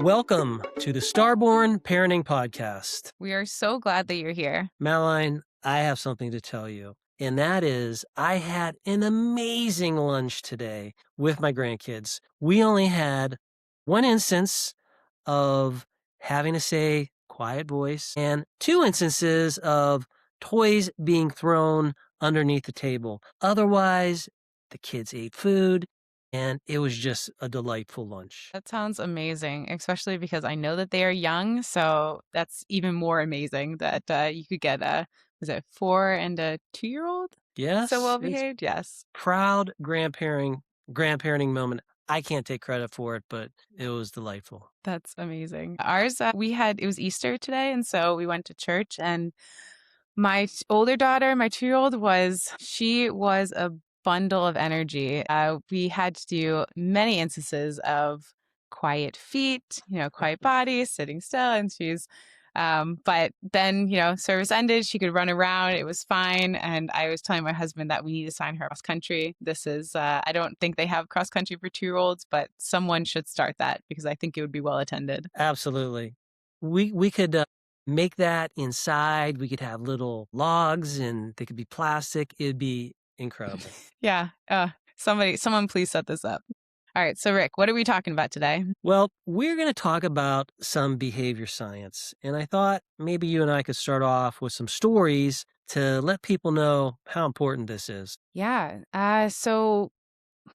Welcome to the Starborn Parenting Podcast. We are so glad that you're here. Madeline, I have something to tell you, and that is I had an amazing lunch today with my grandkids. We only had one instance of having to say quiet voice and two instances of toys being thrown underneath the table. Otherwise, the kids ate food, and it was just a delightful lunch. That sounds amazing, especially because I know that they are young. So that's even more amazing that you could get was it 4 and a 2-year-old? So Yes, well it's behaved? Yes. proud grandparenting moment. I can't take credit for it, but it was delightful. That's amazing. Ours, it was Easter today. And so we went to church, and my older daughter, my 2-year-old, she was a bundle of energy. We had to do many instances of quiet feet, quiet body, sitting still, and but then, service ended. She could run around. It was fine. And I was telling my husband that we need to sign her cross country. I don't think they have cross country for 2-year-olds, but someone should start that because I think it would be well attended. Absolutely. We could make that inside. We could have little logs and they could be plastic. It'd be incredible. Yeah. Someone please set this up. All right. So, Rick, what are we talking about today? Well, we're going to talk about some behavior science. And I thought maybe you and I could start off with some stories to let people know how important this is. Yeah. So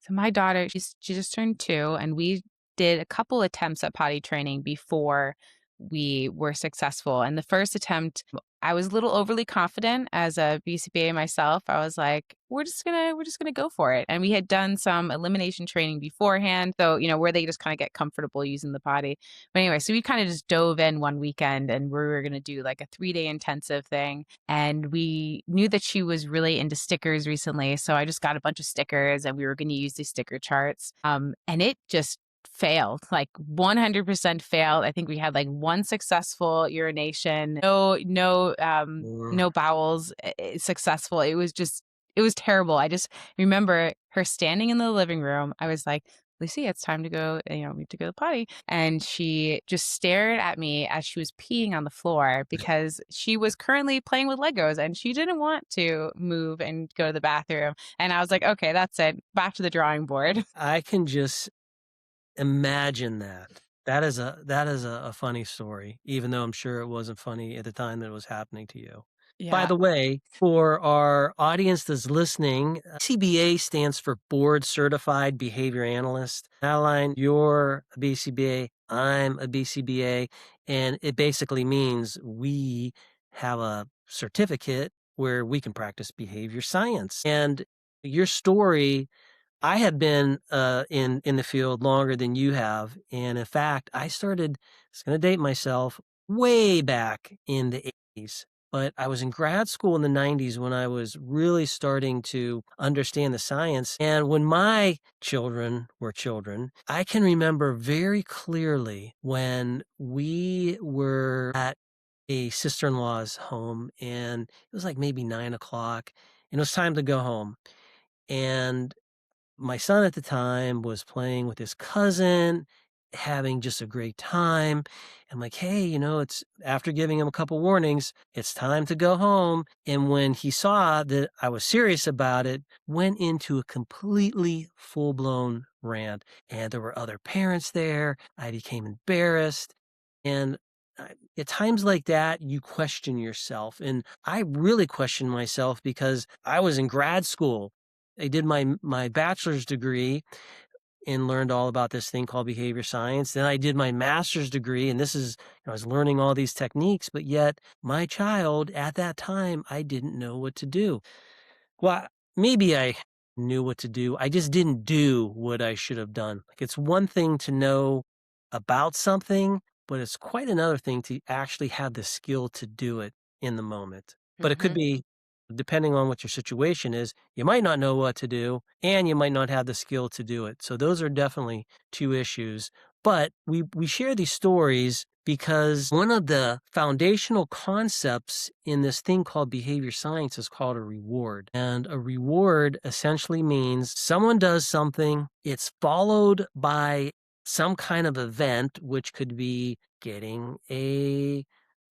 my daughter, she just turned 2, and we did a couple attempts at potty training before we were successful. And the first attempt, I was a little overly confident as a BCBA myself. I was like, we're just gonna go for it. And we had done some elimination training beforehand, so where they just kind of get comfortable using the potty. But anyway, so we kind of just dove in one weekend, and we were gonna do like a 3-day intensive thing. And we knew that she was really into stickers recently, so I just got a bunch of stickers, and we were gonna use these sticker charts. And it just failed, like 100% failed. I think we had like one successful urination, no bowels successful. It was terrible. I just remember her standing in the living room. I was like, Lucy, it's time to go, we have to go to the potty. And she just stared at me as she was peeing on the floor because she was currently playing with Legos and she didn't want to move and go to the bathroom. And I was like, okay, that's it. Back to the drawing board. I can just imagine that. That is a funny story, even though I'm sure it wasn't funny at the time that it was happening to you. By Yeah. the way, for our audience that's listening, CBA stands for Board Certified Behavior Analyst. Adeline, you're a BCBA, I'm a BCBA, and it basically means we have a certificate where we can practice behavior science. And your story, I have been in the field longer than you have, and in fact, I started. It's going to date myself way back in the 80s, but I was in grad school in the 90s when I was really starting to understand the science. And when my children were children, I can remember very clearly when we were at a sister-in-law's home, and it was like maybe 9 o'clock, and it was time to go home. And my son at the time was playing with his cousin, having just a great time. I'm like, hey, it's after giving him a couple warnings, it's time to go home. And when he saw that I was serious about it, went into a completely full blown rant. And there were other parents there. I became embarrassed. And at times like that, you question yourself. And I really questioned myself because I was in grad school. I did my bachelor's degree and learned all about this thing called behavior science. Then I did my master's degree, and I was learning all these techniques, but yet my child at that time, I didn't know what to do. Well, maybe I knew what to do. I just didn't do what I should have done. Like, it's one thing to know about something, but it's quite another thing to actually have the skill to do it in the moment. But it could be, depending on what your situation is, you might not know what to do and you might not have the skill to do it. So those are definitely two issues. But we share these stories because one of the foundational concepts in this thing called behavior science is called a reward. And a reward essentially means someone does something, it's followed by some kind of event, which could be getting a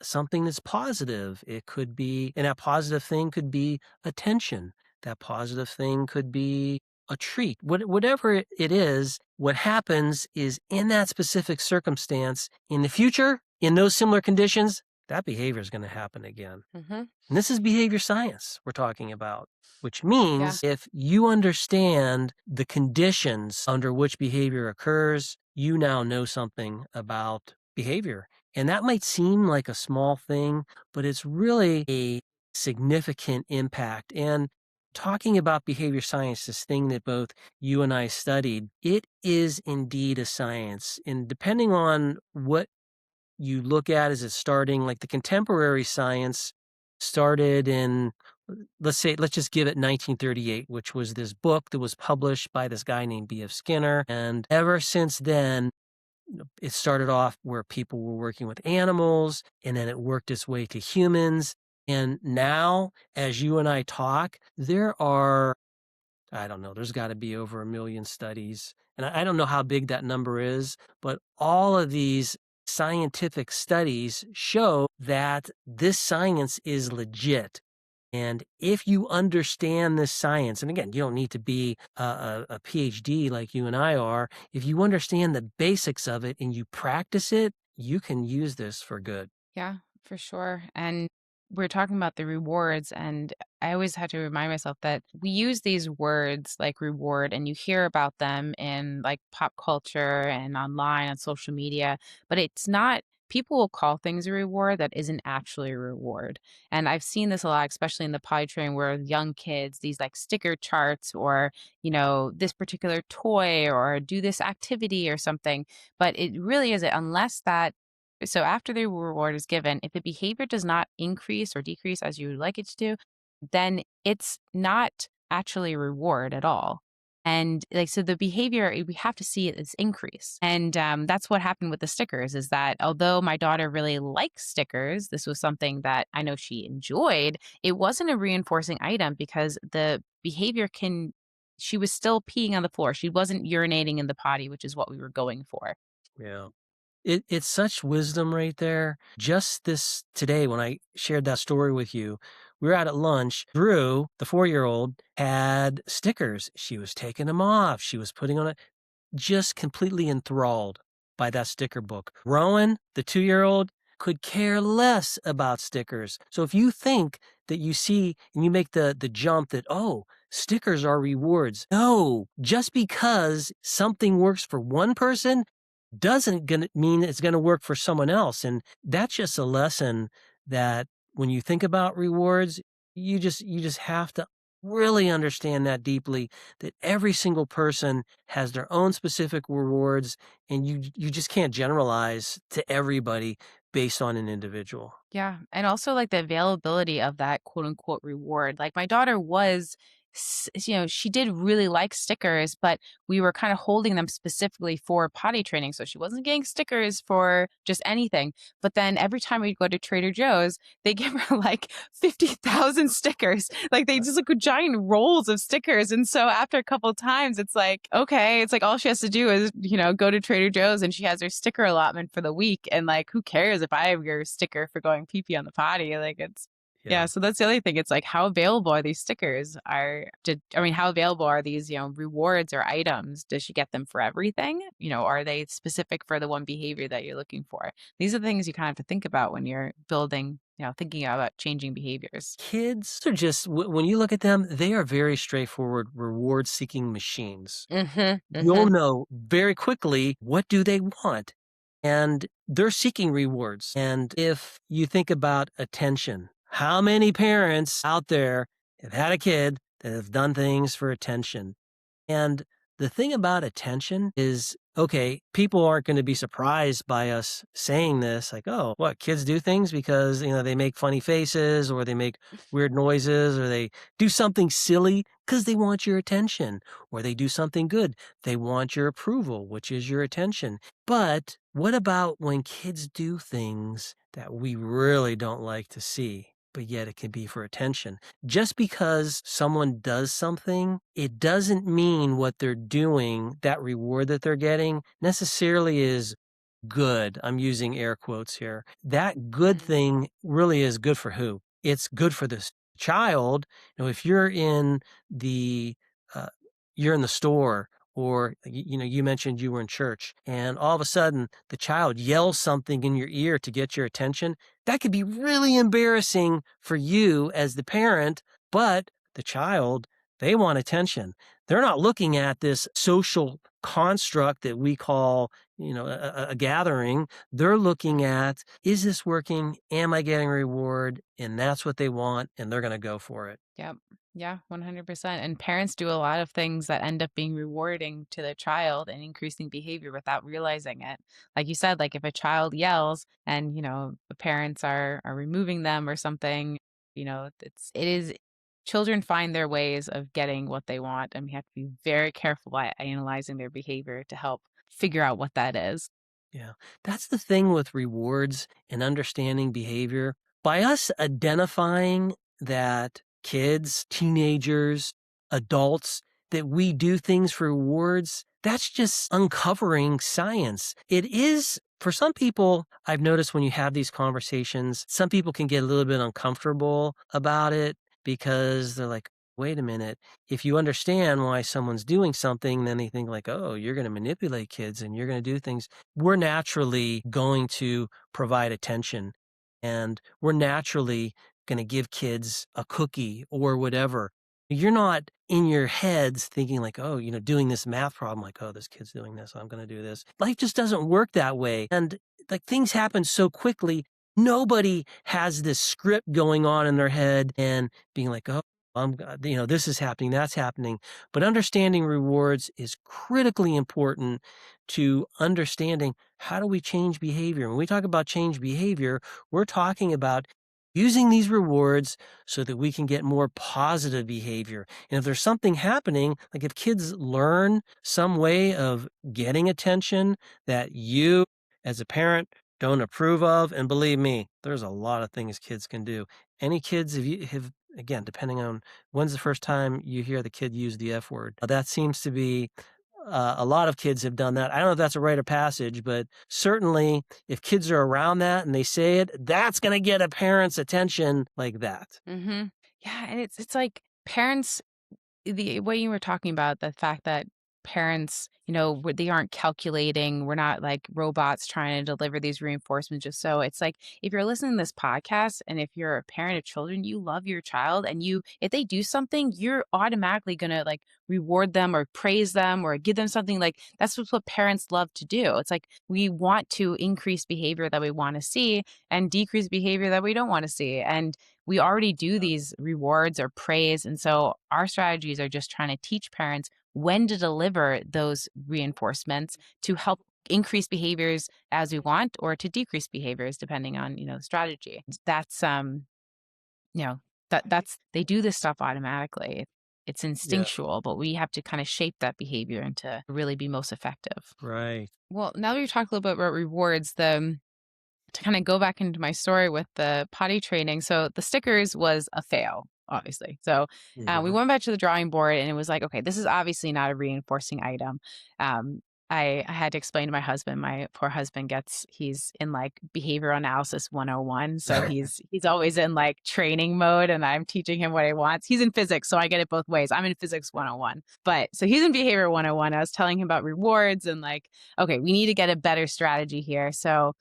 something that's positive. It could be, and that positive thing could be attention. That positive thing could be a treat. Whatever it is, what happens is in that specific circumstance, in the future, in those similar conditions, that behavior is going to happen again. Mm-hmm. And this is behavior science we're talking about, which Yeah. means if you understand the conditions under which behavior occurs, you now know something about behavior. And that might seem like a small thing, but it's really a significant impact. And talking about behavior science, this thing that both you and I studied, it is indeed a science. And depending on what you look at as it's starting, like the contemporary science started in, let's just give it 1938, which was this book that was published by this guy named B.F. Skinner. And ever since then, it started off where people were working with animals, and then it worked its way to humans. And now, as you and I talk, there are, I don't know, there's got to be over 1 million studies. And I don't know how big that number is, but all of these scientific studies show that this science is legit. And if you understand this science, and again, you don't need to be a PhD like you and I are, if you understand the basics of it and you practice it, you can use this for good. Yeah, for sure. And we're talking about the rewards, and I always had to remind myself that we use these words like reward, and you hear about them in like pop culture and online on social media, but it's not. People will call things a reward that isn't actually a reward. And I've seen this a lot, especially in the potty training where young kids, these like sticker charts or, this particular toy or do this activity or something. But it really isn't, unless that so after the reward is given, if the behavior does not increase or decrease as you would like it to do, then it's not actually a reward at all. And like so the behavior we have to see it as increase. And that's what happened with the stickers is that although my daughter really likes stickers, this was something that I know she enjoyed, it wasn't a reinforcing item because the behavior can she was still peeing on the floor. She wasn't urinating in the potty, which is what we were going for. Yeah. It's such wisdom right there. Just this today, when I shared that story with you, we were out at lunch. Drew, the 4-year-old, had stickers. She was taking them off. She was putting on it, just completely enthralled by that sticker book. Rowan, the 2-year-old, could care less about stickers. So if you think that you see and you make the jump that, oh, stickers are rewards. No, just because something works for one person doesn't gonna mean it's gonna work for someone else. And that's just a lesson that when you think about rewards, you just have to really understand that deeply, that every single person has their own specific rewards, and you just can't generalize to everybody based on an individual. Yeah, and also, like, the availability of that quote unquote reward. Like, my daughter was she did really like stickers, but we were kind of holding them specifically for potty training, so she wasn't getting stickers for just anything. But then every time we'd go to Trader Joe's, they give her, like, 50,000 stickers. Like, they just, like, giant rolls of stickers, and so after a couple times, it's like, okay, it's like all she has to do is, go to Trader Joe's, and she has her sticker allotment for the week, and, like, who cares if I have your sticker for going pee-pee on the potty? Like, it's yeah, Yeah. so that's the other thing. It's like, how available are these stickers? How available are these, rewards or items? Does she get them for everything? Are they specific for the one behavior that you're looking for? These are the things you kind of have to think about when you're building, thinking about changing behaviors. Kids are just, when you look at them, they are very straightforward reward seeking machines. Mhm, You'll mhm. know very quickly what do they want, and they're seeking rewards. And if you think about attention, how many parents out there have had a kid that have done things for attention? And the thing about attention is, okay, people aren't going to be surprised by us saying this, like, oh, what, kids do things because, they make funny faces or they make weird noises or they do something silly because they want your attention, or they do something good. They want your approval, which is your attention. But what about when kids do things that we really don't like to see? but yet it can be for attention. Just because someone does something, it doesn't mean what they're doing, that reward that they're getting, necessarily is good. I'm using air quotes here. That good Mhm. thing really is good for who? It's good for this child. If you're in the uh, store, or you mentioned you were in church, and all of a sudden the child yells something in your ear to get your attention, that could be really embarrassing for you as the parent, but the child, they want attention. They're not looking at this social construct that we call, a gathering. They're looking at, is this working? Am I getting a reward? And that's what they want, and they're going to go for it. Yep. Yeah, 100%. And parents do a lot of things that end up being rewarding to their child and increasing behavior without realizing it. Like you said, like if a child yells and, the parents are removing them or something, it is children find their ways of getting what they want, and we have to be very careful by analyzing their behavior to help figure out what that is. Yeah. That's the thing with rewards and understanding behavior. By us identifying that kids, teenagers, adults, that we do things for rewards, that's just uncovering science. It is, for some people, I've noticed when you have these conversations, some people can get a little bit uncomfortable about it because they're like, wait a minute, if you understand why someone's doing something, then they think like, oh, you're going to manipulate kids and you're going to do things. We're naturally going to provide attention, and we're naturally going to give kids a cookie or whatever. You're not in your heads thinking like, oh, doing this math problem, like, oh, this kid's doing this, I'm going to do this. Life just doesn't work that way. And like things happen so quickly. Nobody has this script going on in their head and being like, oh, this is happening, that's happening. But understanding rewards is critically important to understanding, how do we change behavior? When we talk about change behavior, we're talking about using these rewards so that we can get more positive behavior. And if there's something happening, like if kids learn some way of getting attention that you as a parent don't approve of, and believe me, there's a lot of things kids can do. Any kids, if you have, again, depending on when's the first time you hear the kid use the F word, that seems to be a lot of kids have done that. I don't know if that's a rite of passage, but certainly if kids are around that and they say it, that's going to get a parent's attention like that. Hmm. Yeah, and it's like parents, the way you were talking about the fact that parents, they aren't calculating. We're not like robots trying to deliver these reinforcements just so. It's like if you're listening to this podcast and if you're a parent of children, you love your child, and if they do something, you're automatically gonna like reward them or praise them or give them something. Like that's what parents love to do. It's like we want to increase behavior that we want to see and decrease behavior that we don't want to see. And we already do these rewards or praise. And so our strategies are just trying to teach parents when to deliver those reinforcements to help increase behaviors as we want or to decrease behaviors depending on, the strategy. That's you know, that's they do this stuff automatically. It's Yeah. instinctual, but we have to kind of shape that behavior and to really be most effective. Right. Well, now that we've talked a little bit about rewards, the to kind of go back into my story with the potty training. So the stickers was a fail, obviously. So we Mhm. went back to the drawing board and it was like, okay, this is obviously not a reinforcing item. Um, I had to explain to my husband, my poor husband he's in like behavior analysis 101. So he's always in like training mode and I'm teaching him what he wants. He's in physics, so I get it both ways. I'm in physics 101. But so he's in behavior 101. I was telling him about rewards and like, okay, we need to get a better strategy here. So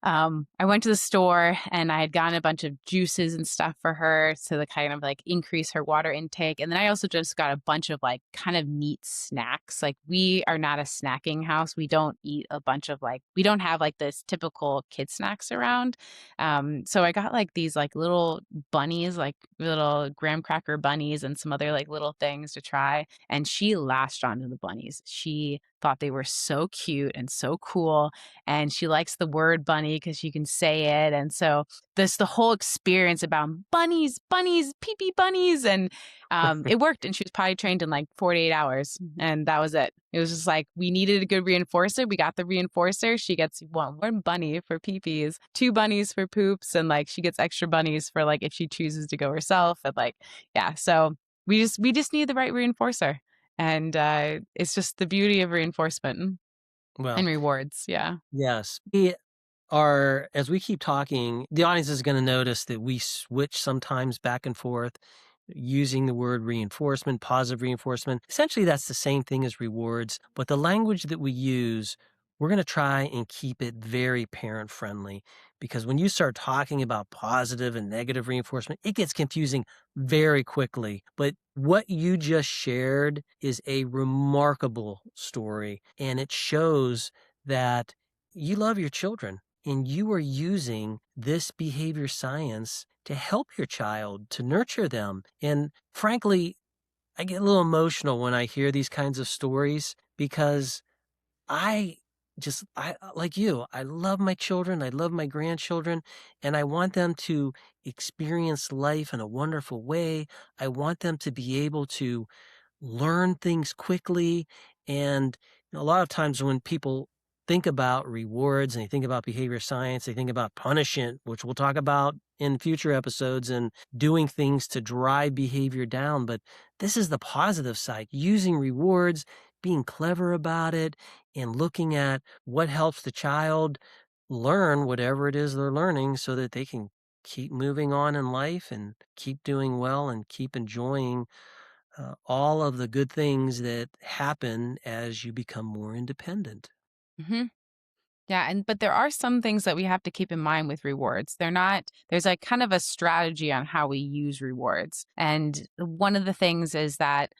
I went to the store and I had gotten a bunch of juices and stuff for her to kind of like increase her water intake. And then I also just got a bunch of like kind of neat snacks. Like we are not a snacking house. We don't eat a bunch of like, we don't have like this typical kid snacks around. So I got like these like little bunnies, like little graham cracker bunnies and some other like little things to try. And she latched onto the bunnies. She thought they were so cute and so cool. And she likes the word bunny because she can say it. And so the whole experience about bunnies, bunnies, pee pee bunnies. And it worked. And she was potty trained in like 48 hours. And that was it. It was just like, we needed a good reinforcer. We got the reinforcer. She gets one bunny for pee pees, two bunnies for poops. And like, she gets extra bunnies for like, if she chooses to go herself. And like, yeah. So we just need the right reinforcer. And it's just the beauty of reinforcement Well, and rewards. Yeah. yes. We are, as we keep talking, the audience is going to notice that we switch sometimes back and forth using the word reinforcement, positive reinforcement. Essentially, that's the same thing as rewards, but the language that we use, we're going to try and keep it very parent friendly, because when you start talking about positive and negative reinforcement, it gets confusing very quickly. But what you just shared is a remarkable story, and it shows that you love your children and you are using this behavior science to help your child, to nurture them. And frankly, I get a little emotional when I hear these kinds of stories, because I I like you, I love my children, I love my grandchildren, and I want them to experience life in a wonderful way. I want them to be able to learn things quickly. And a lot of times when people think about rewards and they think about behavior science, they think about punishment, which we'll talk about in future episodes, and doing things to drive behavior down. But this is the positive side, using rewards, being clever about it, and looking at what helps the child learn whatever it is they're learning so that they can keep moving on in life and keep doing well and keep enjoying all of the good things that happen as you become more independent. Hmm. Yeah, but there are some things that we have to keep in mind with rewards. There's like kind of a strategy on how we use rewards. And one of the things is that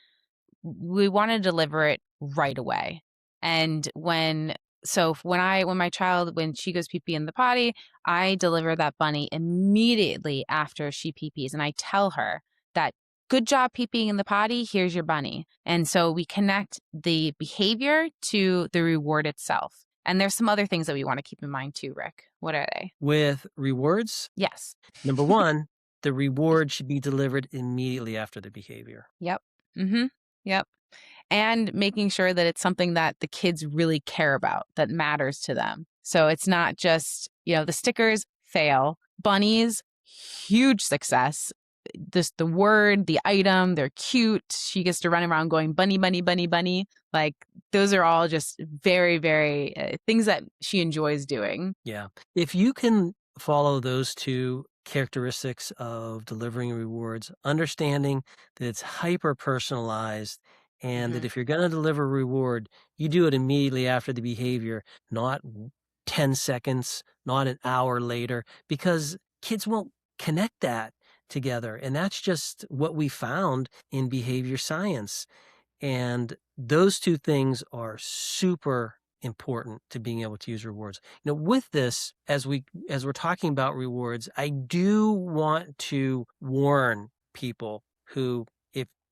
we want to deliver it right away. And when my child, when she goes pee pee in the potty, I deliver that bunny immediately after she pee pees. And I tell her that, good job pee peeing in the potty, here's your bunny. And so we connect the behavior to the reward itself. And there's some other things that we want to keep in mind too, Rick. What are they? With rewards, Yes. number one, the reward should be delivered immediately after the behavior. Yep. Mm-hmm. Yep. And making sure that it's something that the kids really care about, that matters to them. So it's not just, the stickers fail, bunnies, huge success. The word, the item, they're cute. She gets to run around going bunny, bunny, bunny, bunny. Like those are all just very, very things that she enjoys doing. Yeah. If you can follow those two characteristics of delivering rewards, understanding that it's hyper personalized, and that Hmm. if you're going to deliver a reward, you do it immediately after the behavior, not 10 seconds, not an hour later, because kids won't connect that together. And that's just what we found in behavior science. And those two things are super important to being able to use rewards. With this, as we're talking about rewards, I do want to warn people who,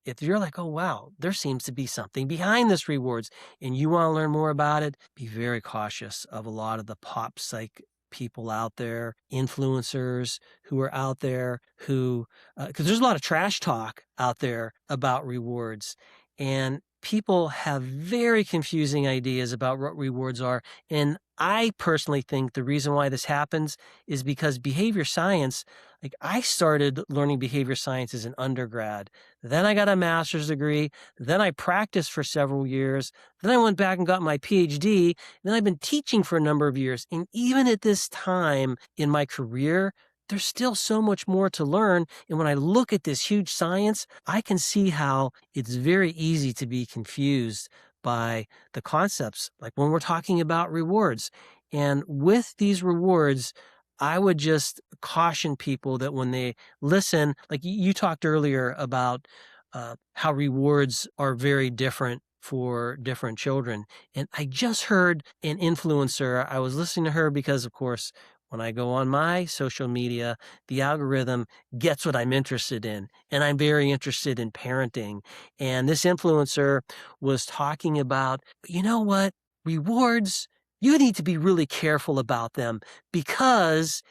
if you're like, oh wow, there seems to be something behind this rewards, and you want to learn more about it, be very cautious of a lot of the pop psych people out there, influencers who are out there who, because there's a lot of trash talk out there about rewards. And people have very confusing ideas about what rewards are. And I personally think the reason why this happens is because behavior science, like I started learning behavior science as an undergrad. Then I got a master's degree. Then I practiced for several years. Then I went back and got my PhD. Then I've been teaching for a number of years. And even at this time in my career, there's still so much more to learn. And when I look at this huge science, I can see how it's very easy to be confused by the concepts, like when we're talking about rewards. And with these rewards, I would just caution people that when they listen, like you talked earlier about how rewards are very different for different children. And I just heard an influencer, I was listening to her because, of course, When I go on my social media, the algorithm gets what I'm interested in, and I'm very interested in parenting. And this influencer was talking about, you know what? Rewards, you need to be really careful about them because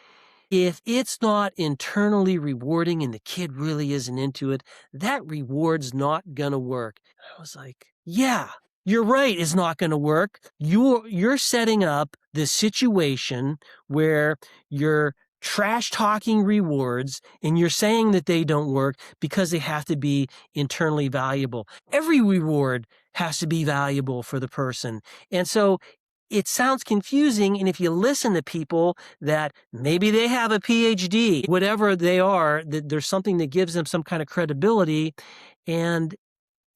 if it's not internally rewarding and the kid really isn't into it, that reward's not gonna work. I was like, yeah, you're right, it's not gonna work. You're setting up this situation where you're trash talking rewards and you're saying that they don't work because they have to be internally valuable. Every reward has to be valuable for the person. And so it sounds confusing. And if you listen to people that maybe they have a PhD, whatever they are, that there's something that gives them some kind of credibility. And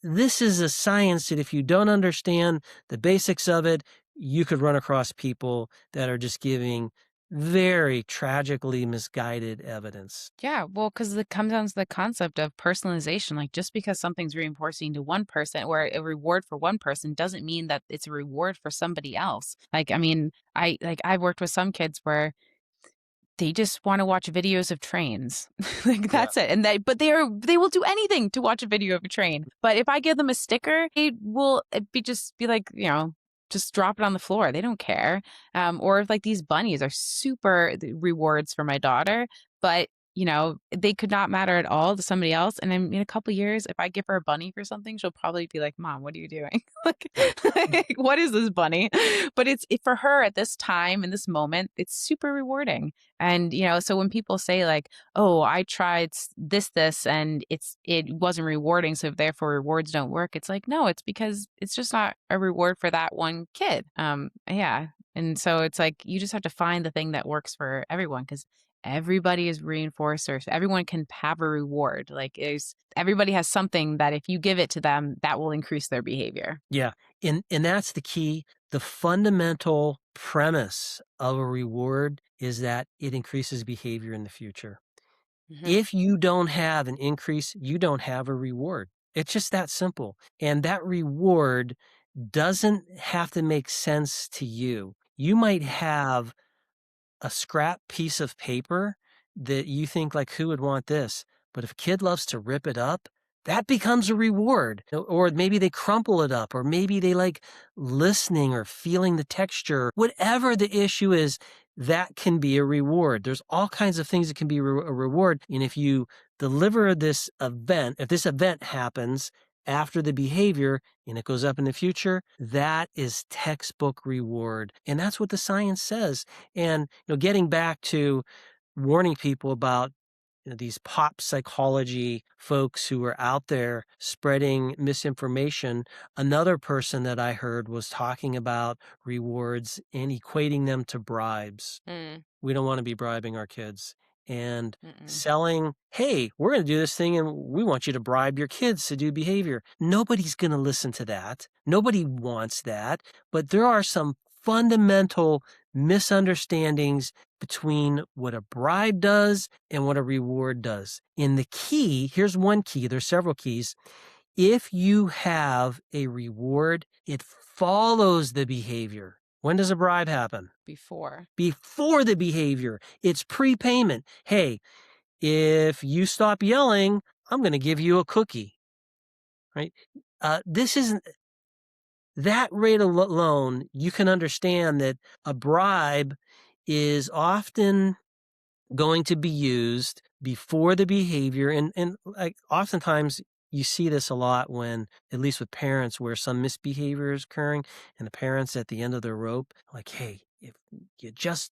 this is a science that if you don't understand the basics of it, you could run across people that are just giving very tragically misguided evidence. Yeah, well, because it comes down to the concept of personalization. Like, just because something's reinforcing to one person or a reward for one person doesn't mean that it's a reward for somebody else. Like, I mean, I've worked with some kids where they just want to watch videos of trains. Like, Yeah. that's it. And they will do anything to watch a video of a train. But if I give them a sticker, they will be like, just drop it on the floor. They don't care. Or if like these bunnies are super rewards for my daughter, but they could not matter at all to somebody else. And in a couple years, if I give her a bunny for something, she'll probably be like, "Mom, what are you doing? Like, what is this bunny?" But for her at this time, in this moment, it's super rewarding. And, so when people say like, "Oh, I tried this, and it wasn't rewarding, so therefore rewards don't work," it's like, no, it's because it's just not a reward for that one kid. Yeah. And so it's like you just have to find the thing that works for everyone because everybody is reinforcers. Everyone can have a reward. Like is everybody has something that if you give it to them, that will increase their behavior. Yeah. And that's the key. The fundamental premise of a reward is that it increases behavior in the future. Mhm. If you don't have an increase, you don't have a reward. It's just that simple. And that reward doesn't have to make sense to you. You might have a scrap piece of paper that you think like, who would want this? But if a kid loves to rip it up, that becomes a reward. Or maybe they crumple it up, or maybe they like listening or feeling the texture. Whatever the issue is, that can be a reward. There's all kinds of things that can be a reward. And if you deliver this event, if this event happens after the behavior and it goes up in the future, that is textbook reward. And that's what the science says. And getting back to warning people about these pop psychology folks who are out there spreading misinformation. Another person that I heard was talking about rewards and equating them to bribes. Mm, We don't want to be bribing our kids. And mm-mm. selling, hey, we're going to do this thing and we want you to bribe your kids to do behavior. Nobody's going to listen to that. Nobody wants that. But there are some fundamental misunderstandings between what a bribe does and what a reward does. And the key, here's one key, there's several keys. If you have a reward, it follows the behavior. When does a bribe happen? Before. Before the behavior. It's prepayment. Hey, if you stop yelling, I'm going to give you a cookie, right? This isn't that rate alone. You can understand that a bribe is often going to be used before the behavior. And like oftentimes you see this a lot when, at least with parents, where some misbehavior is occurring and the parents at the end of their rope, like, hey, if you just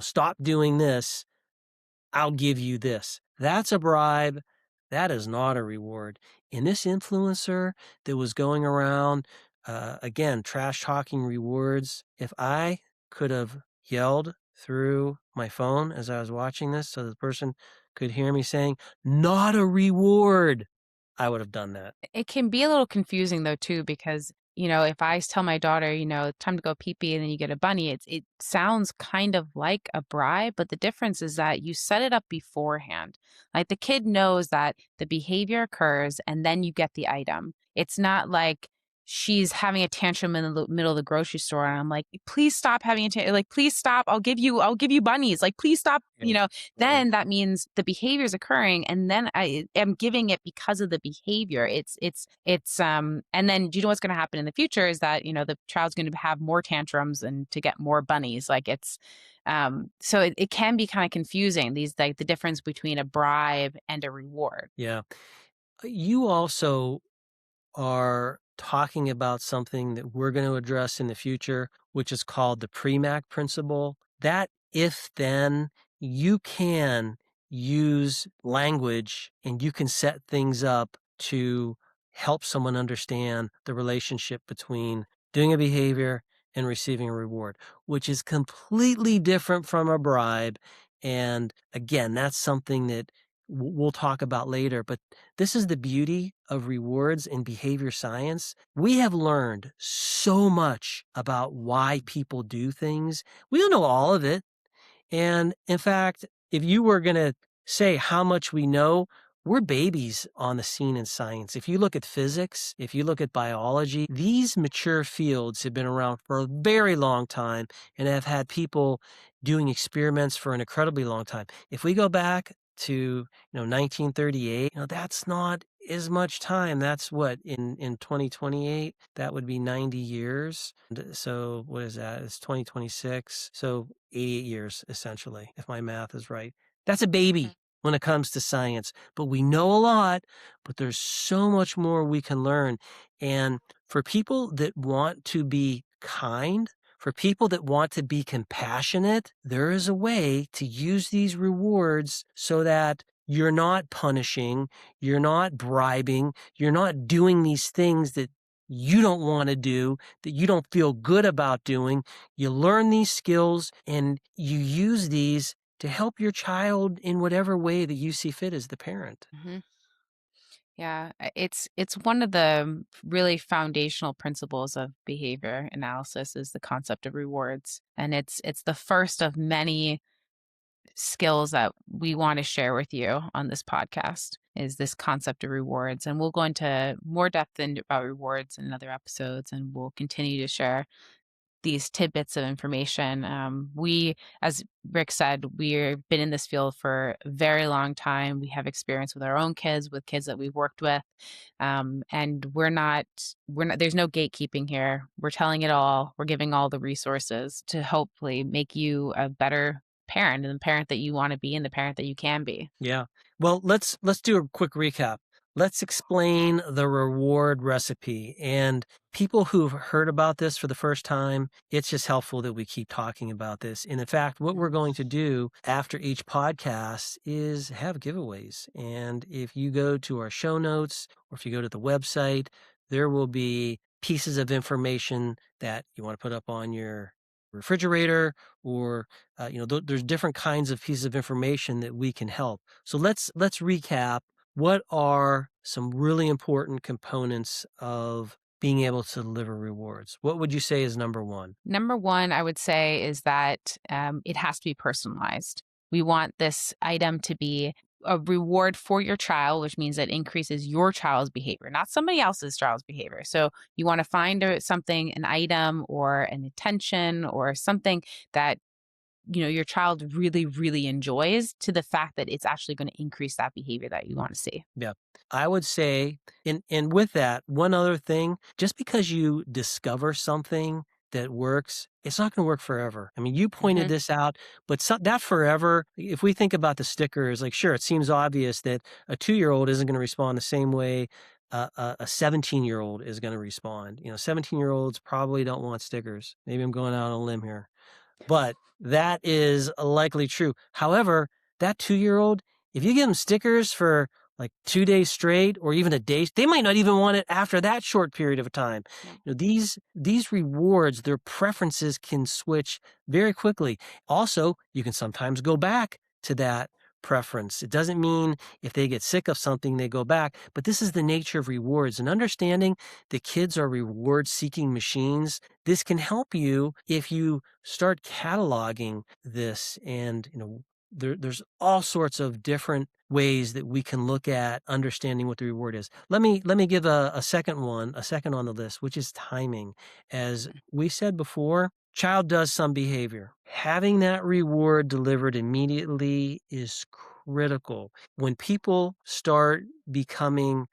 stop doing this, I'll give you this. That's a bribe. That is not a reward. And this influencer that was going around, again, trash talking rewards, if I could have yelled through my phone as I was watching this so the person could hear me saying, not a reward, I would have done that. It can be a little confusing though too because if I tell my daughter, time to go pee pee, and then you get a bunny, it sounds kind of like a bribe, but the difference is that you set it up beforehand. Like the kid knows that the behavior occurs and then you get the item. It's not like she's having a tantrum in the middle of the grocery store, and I'm like, "Please stop having a tantrum, like, please stop, I'll give you bunnies, like, please stop," Right. Right. then that means the behavior is occurring, and then I am giving it because of the behavior. And then do you know what's gonna happen in the future is that, the child's gonna have more tantrums and to get more bunnies, like, so it can be kinda confusing, these like, the difference between a bribe and a reward. Yeah. You also are talking about something that we're going to address in the future, which is called the Premack principle. That if then you can use language and you can set things up to help someone understand the relationship between doing a behavior and receiving a reward, which is completely different from a bribe. And again, that's something that we'll talk about later, but this is the beauty of rewards in behavior science. We have learned so much about why people do things. We don't know all of it. And in fact, if you were going to say how much we know, we're babies on the scene in science. If you look at physics, if you look at biology, these mature fields have been around for a very long time and have had people doing experiments for an incredibly long time. If we go back to 1938, that's not as much time. That's what in 2028, that would be 90 years. So what is that? It's 2026. So 88 years essentially, if my math is right. That's a baby when it comes to science, but we know a lot, but there's so much more we can learn. And for people that want to be kind, for people that want to be compassionate, there is a way to use these rewards so that you're not punishing, you're not bribing, you're not doing these things that you don't want to do, that you don't feel good about doing. You learn these skills and you use these to help your child in whatever way that you see fit as the parent. Mhm. Yeah, it's one of the really foundational principles of behavior analysis is the concept of rewards, and it's the first of many skills that we want to share with you on this podcast is this concept of rewards, and we'll go into more depth about rewards in other episodes, and we'll continue to share these tidbits of information. As Rick said, we've been in this field for a very long time. We have experience with our own kids, with kids that we've worked with, and we're not. There's no gatekeeping here. We're telling it all. We're giving all the resources to hopefully make you a better parent and the parent that you want to be and the parent that you can be. Yeah. Well, let's do a quick recap. Let's explain the reward recipe. And people who've heard about this for the first time, it's just helpful that we keep talking about this. And in fact, what we're going to do after each podcast is have giveaways. And if you go to our show notes or if you go to the website, there will be pieces of information that you want to put up on your refrigerator or there's different kinds of pieces of information that we can help. So let's recap. What are some really important components of being able to deliver rewards? What would you say is number one? Number one, I would say, is that it has to be personalized. We want this item to be a reward for your child, which means that increases your child's behavior, not somebody else's child's behavior. So you want to find something, an item or an attention or something that your child really, really enjoys to the fact that it's actually going to increase that behavior that you want to see. Yeah. I would say, and with that, one other thing, just because you discover something that works, it's not going to work forever. I mean, you pointed Hmm. this out, but that forever, if we think about the stickers, like, sure, it seems obvious that a 2-year-old isn't going to respond the same way a 17-year-old is going to respond. 17-year-olds probably don't want stickers. Maybe I'm going out on a limb here. But that is likely true. However, that 2-year-old, if you give them stickers for like 2 days straight or even a day, they might not even want it after that short period of time. Yeah. These rewards, their preferences can switch very quickly. Also, you can sometimes go back to that preference. It doesn't mean if they get sick of something, they go back, but this is the nature of rewards and understanding that kids are reward seeking machines. This can help you if you start cataloging this and, there's all sorts of different ways that we can look at understanding what the reward is. Let me give a second on the list, which is timing. As we said before, child does some behavior. Having that reward delivered immediately is critical. When people start becoming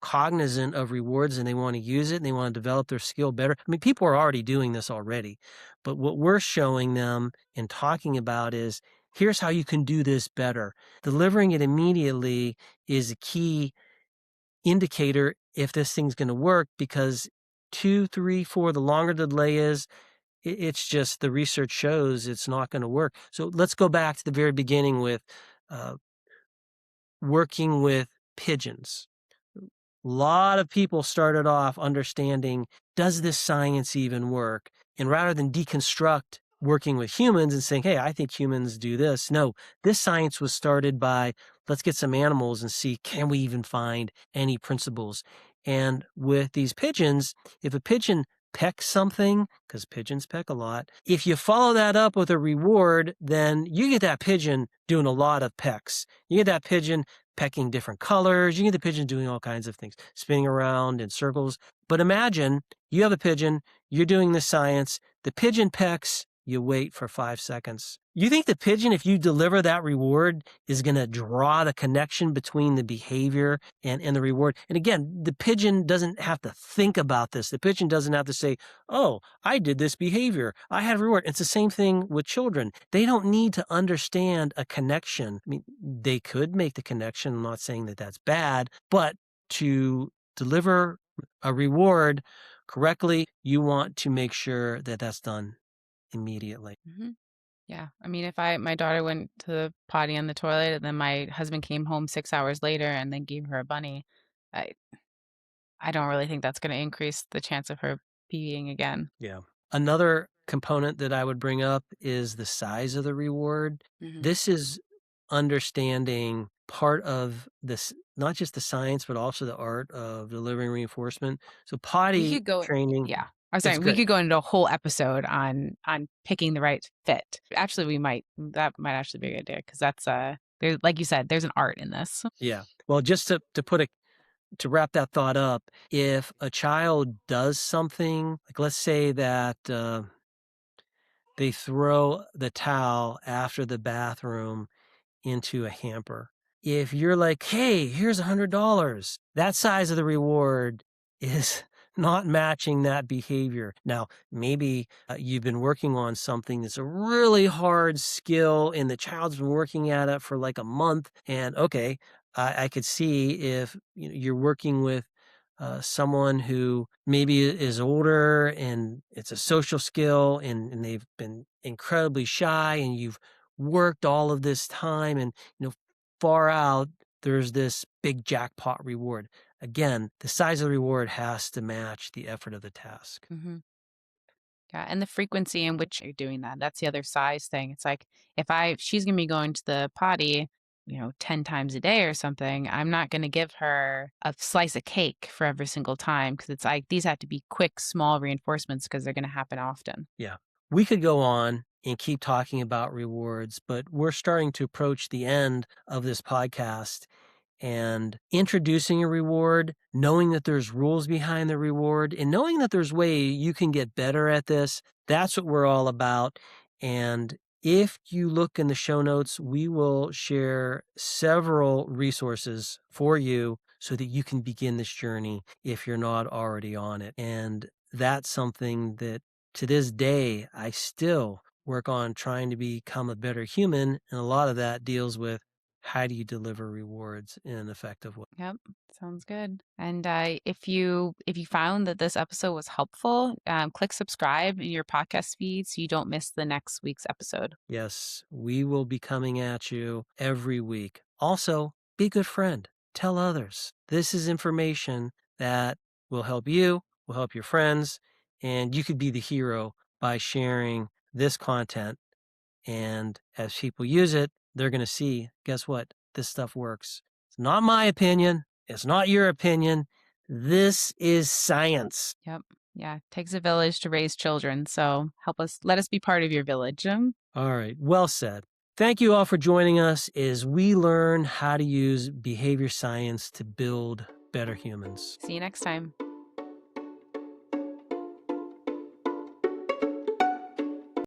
cognizant of rewards and they want to use it and they want to develop their skill better. I mean, people are already doing this already, but what we're showing them and talking about is here's how you can do this better. Delivering it immediately is a key indicator if this thing's going to work, because 2, 3, 4, the longer the delay is, it's just the research shows it's not going to work. So let's go back to the very beginning with uh, working with pigeons. A lot of people started off understanding, does this science even work? And rather than deconstruct working with humans and saying, hey, I think humans do this. No, this science was started by, let's get some animals and see, can we even find any principles? And with these pigeons, if a pigeon pecks something, because pigeons peck a lot, if you follow that up with a reward, then you get that pigeon doing a lot of pecks. You get that pigeon pecking different colors. You get the pigeon doing all kinds of things, spinning around in circles. But imagine you have a pigeon, you're doing the science, the pigeon pecks, you wait for 5 seconds. You think the pigeon, if you deliver that reward, is going to draw the connection between the behavior and the reward? And again, the pigeon doesn't have to think about this. The pigeon doesn't have to say, oh, I did this behavior, I had a reward. It's the same thing with children. They don't need to understand a connection. I mean, they could make the connection. I'm not saying that that's bad, but to deliver a reward correctly, you want to make sure that that's done immediately. Mm-hmm. Yeah. I mean, if my daughter went to the potty on the toilet and then my husband came home 6 hours later and then gave her a bunny, I I don't really think that's going to increase the chance of her peeing again. Yeah. Another component that I would bring up is the size of the reward. Mm-hmm. This is understanding part of this, not just the science, but also the art of delivering reinforcement. So We potty could go, training, yeah. I'm it's sorry, we good. could go into a whole episode on picking the right fit. Actually, that might actually be a good idea because that's there, like you said, there's an art in this. Yeah. Well, just to wrap that thought up, if a child does something, like let's say that they throw the towel after the bathroom into a hamper. If you're like, hey, here's $100, that size of the reward is not matching that behavior. Now, maybe you've been working on something that's a really hard skill and the child's been working at it for like a month. And okay, I could see if you're working with someone who maybe is older and it's a social skill and they've been incredibly shy and you've worked all of this time and far out there's this big jackpot reward. Again, the size of the reward has to match the effort of the task. Hmm. Yeah, and the frequency in which you're doing that. That's the other size thing. It's like if she's gonna be going to the potty, 10 times a day or something, I'm not gonna give her a slice of cake for every single time because it's like these have to be quick, small reinforcements because they're gonna happen often. Yeah. We could go on and keep talking about rewards, but we're starting to approach the end of this podcast. And introducing a reward, knowing that there's rules behind the reward, and knowing that there's way you can get better at this, that's what we're all about. And if you look in the show notes, we will share several resources for you so that you can begin this journey if you're not already on it. And that's something that to this day, I still work on trying to become a better human. And a lot of that deals with how do you deliver rewards in an effective way? Yep, sounds good. And if you found that this episode was helpful, click subscribe in your podcast feed so you don't miss the next week's episode. Yes, we will be coming at you every week. Also, be a good friend. Tell others. This is information that will help you, will help your friends, and you could be the hero by sharing this content. And as people use it, they're going to see, guess what? This stuff works. It's not my opinion. It's not your opinion. This is science. Yep. Yeah. Takes a village to raise children. So let us be part of your village. All right. Well said. Thank you all for joining us as we learn how to use behavior science to build better humans. See you next time.